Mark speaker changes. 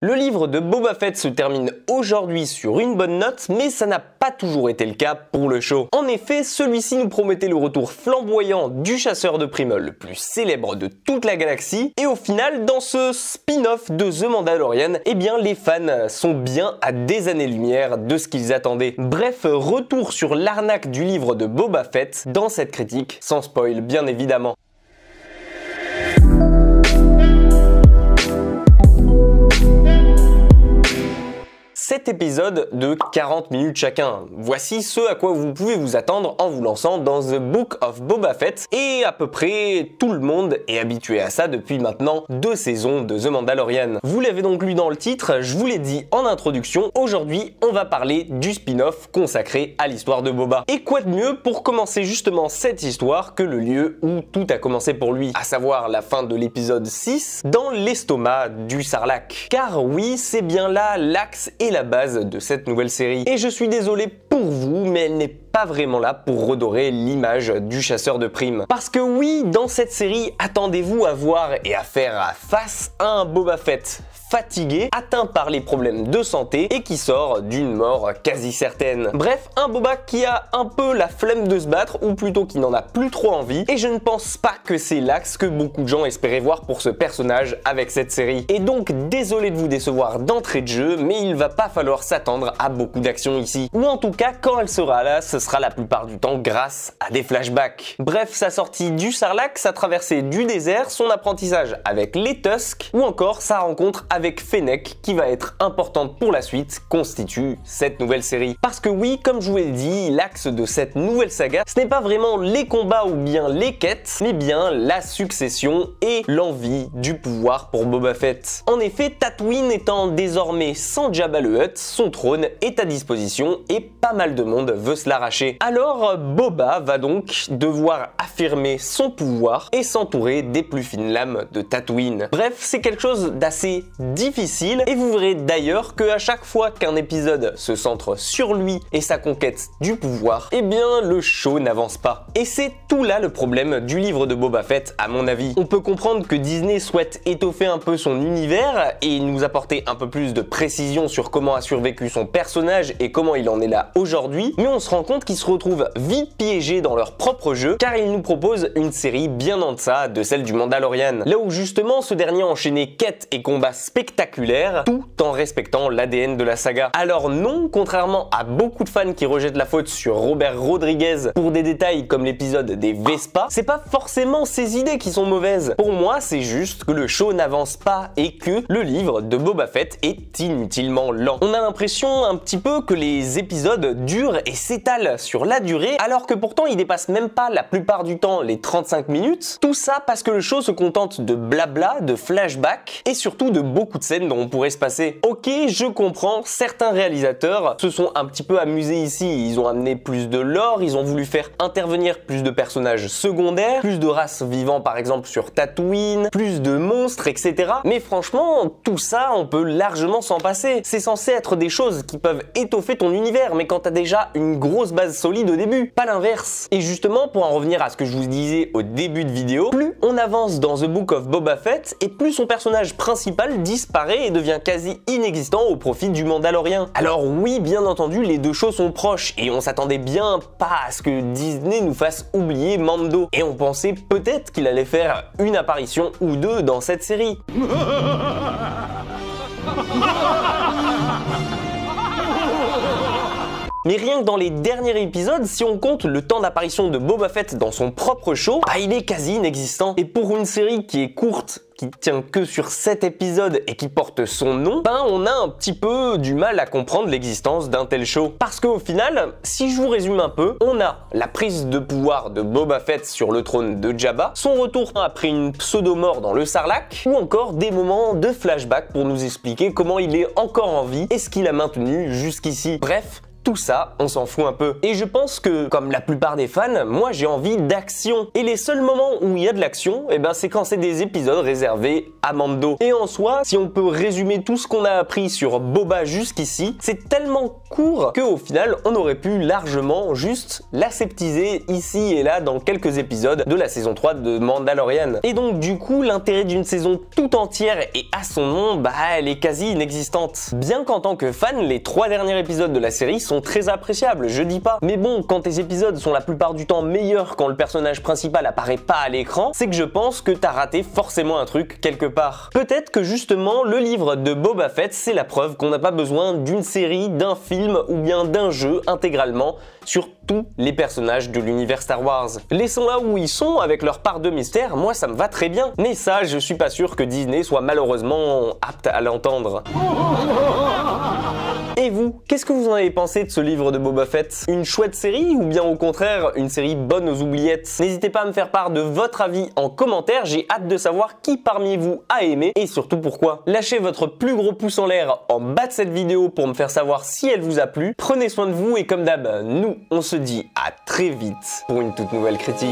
Speaker 1: Le livre de Boba Fett se termine aujourd'hui sur une bonne note, mais ça n'a pas toujours été le cas pour le show. En effet, celui-ci nous promettait le retour flamboyant du chasseur de primes le plus célèbre de toute la galaxie, et au final, dans ce spin-off de The Mandalorian, eh bien les fans sont bien à des années-lumière de ce qu'ils attendaient. Bref, retour sur l'arnaque du livre de Boba Fett dans cette critique, sans spoil bien évidemment. Cet épisode de 40 minutes chacun. Voici ce à quoi vous pouvez vous attendre en vous lançant dans The Book of Boba Fett, et à peu près tout le monde est habitué à ça depuis maintenant 2 saisons de The Mandalorian. Vous l'avez donc lu dans le titre, je vous l'ai dit en introduction, aujourd'hui on va parler du spin-off consacré à l'histoire de Boba. Et quoi de mieux pour commencer justement cette histoire que le lieu où tout a commencé pour lui, à savoir la fin de l'épisode 6, dans l'estomac du Sarlacc. Car oui, c'est bien là l'axe et la base de cette nouvelle série. Et je suis désolé pour vous, mais elle n'est pas vraiment là pour redorer l'image du chasseur de primes. Parce que oui, dans cette série, attendez-vous à voir et à faire face à un Boba Fett fatigué, atteint par les problèmes de santé et qui sort d'une mort quasi certaine. Bref, un Boba qui a un peu la flemme de se battre, ou plutôt qui n'en a plus trop envie, et je ne pense pas que c'est l'axe que beaucoup de gens espéraient voir pour ce personnage avec cette série. Et donc, désolé de vous décevoir d'entrée de jeu, mais il va pas falloir s'attendre à beaucoup d'action ici. Ou en tout cas, quand elle sera là, ce sera la plupart du temps grâce à des flashbacks. Bref, sa sortie du Sarlacc, sa traversée du désert, son apprentissage avec les Tusks, ou encore sa rencontre avec Fennec, qui va être importante pour la suite, constitue cette nouvelle série. Parce que oui, comme je vous l'ai dit, l'axe de cette nouvelle saga, ce n'est pas vraiment les combats ou bien les quêtes, mais bien la succession et l'envie du pouvoir pour Boba Fett. En effet, Tatooine étant désormais sans Jabba le Hutt, son trône est à disposition et pas mal de monde veut se l'arracher. Alors Boba va donc devoir affirmer son pouvoir et s'entourer des plus fines lames de Tatooine. Bref, c'est quelque chose d'assez difficile, et vous verrez d'ailleurs que à chaque fois qu'un épisode se centre sur lui et sa conquête du pouvoir, eh bien le show n'avance pas. Et c'est tout là le problème du livre de Boba Fett à mon avis. On peut comprendre que Disney souhaite étoffer un peu son univers et nous apporter un peu plus de précision sur comment a survécu son personnage et comment il en est là aujourd'hui, mais on se rend compte qu'ils se retrouvent vite piégés dans leur propre jeu, car ils nous proposent une série bien en deçà de celle du Mandalorian, là où justement ce dernier enchaînait quêtes et combats spectaculaire, tout en respectant l'ADN de la saga. Alors non, contrairement à beaucoup de fans qui rejettent la faute sur Robert Rodriguez pour des détails comme l'épisode des Vespa, c'est pas forcément ses idées qui sont mauvaises. Pour moi, c'est juste que le show n'avance pas et que le livre de Boba Fett est inutilement lent. On a l'impression un petit peu que les épisodes durent et s'étalent sur la durée, alors que pourtant ils dépassent même pas la plupart du temps les 35 minutes. Tout ça parce que le show se contente de blabla, de flashbacks et surtout de beaucoup de scènes dont on pourrait se passer. Ok, je comprends, certains réalisateurs se sont un petit peu amusés ici, ils ont amené plus de lore, ils ont voulu faire intervenir plus de personnages secondaires, plus de races vivant par exemple sur Tatooine, plus de monstres, etc. Mais franchement, tout ça, on peut largement s'en passer. C'est censé être des choses qui peuvent étoffer ton univers, mais quand t'as déjà une grosse base solide au début, pas l'inverse. Et justement, pour en revenir à ce que je vous disais au début de vidéo, plus on avance dans The Book of Boba Fett, et plus son personnage principal disparaît et devient quasi inexistant au profit du Mandalorien. Alors oui, bien entendu, les deux choses sont proches et on s'attendait bien pas à ce que Disney nous fasse oublier Mando. Et on pensait peut-être qu'il allait faire une apparition ou deux dans cette série. Mais rien que dans les derniers épisodes, si on compte le temps d'apparition de Boba Fett dans son propre show, bah il est quasi inexistant. Et pour une série qui est courte, qui tient que sur 7 épisodes et qui porte son nom, ben on a un petit peu du mal à comprendre l'existence d'un tel show. Parce qu'au final, si je vous résume un peu, on a la prise de pouvoir de Boba Fett sur le trône de Jabba, son retour après une pseudo-mort dans le Sarlacc, ou encore des moments de flashback pour nous expliquer comment il est encore en vie et ce qu'il a maintenu jusqu'ici. Bref, tout ça, on s'en fout un peu. Et je pense que, comme la plupart des fans, moi j'ai envie d'action. Et les seuls moments où il y a de l'action, eh ben c'est quand c'est des épisodes réservés à Mando. Et en soi, si on peut résumer tout ce qu'on a appris sur Boba jusqu'ici, c'est tellement court qu'au final, on aurait pu largement juste l'aseptiser ici et là dans quelques épisodes de la saison 3 de Mandalorian. Et donc du coup, l'intérêt d'une saison tout entière et à son nom, bah elle est quasi inexistante. Bien qu'en tant que fan, les 3 derniers épisodes de la série sont très appréciables, je dis pas. Mais bon, quand tes épisodes sont la plupart du temps meilleurs quand le personnage principal apparaît pas à l'écran, c'est que je pense que t'as raté forcément un truc quelque part. Peut-être que justement, le livre de Boba Fett, c'est la preuve qu'on n'a pas besoin d'une série, d'un film ou bien d'un jeu intégralement sur tous les personnages de l'univers Star Wars. Laissons là où ils sont avec leur part de mystère, moi ça me va très bien. Mais ça, je suis pas sûr que Disney soit malheureusement apte à l'entendre. Et vous, qu'est-ce que vous en avez pensé de ce livre de Boba Fett? Une chouette série ou bien au contraire une série bonne aux oubliettes? N'hésitez pas à me faire part de votre avis en commentaire, j'ai hâte de savoir qui parmi vous a aimé et surtout pourquoi. Lâchez votre plus gros pouce en l'air en bas de cette vidéo pour me faire savoir si elle vous a plu. Prenez soin de vous et comme d'hab, nous on se dit à très vite pour une toute nouvelle critique.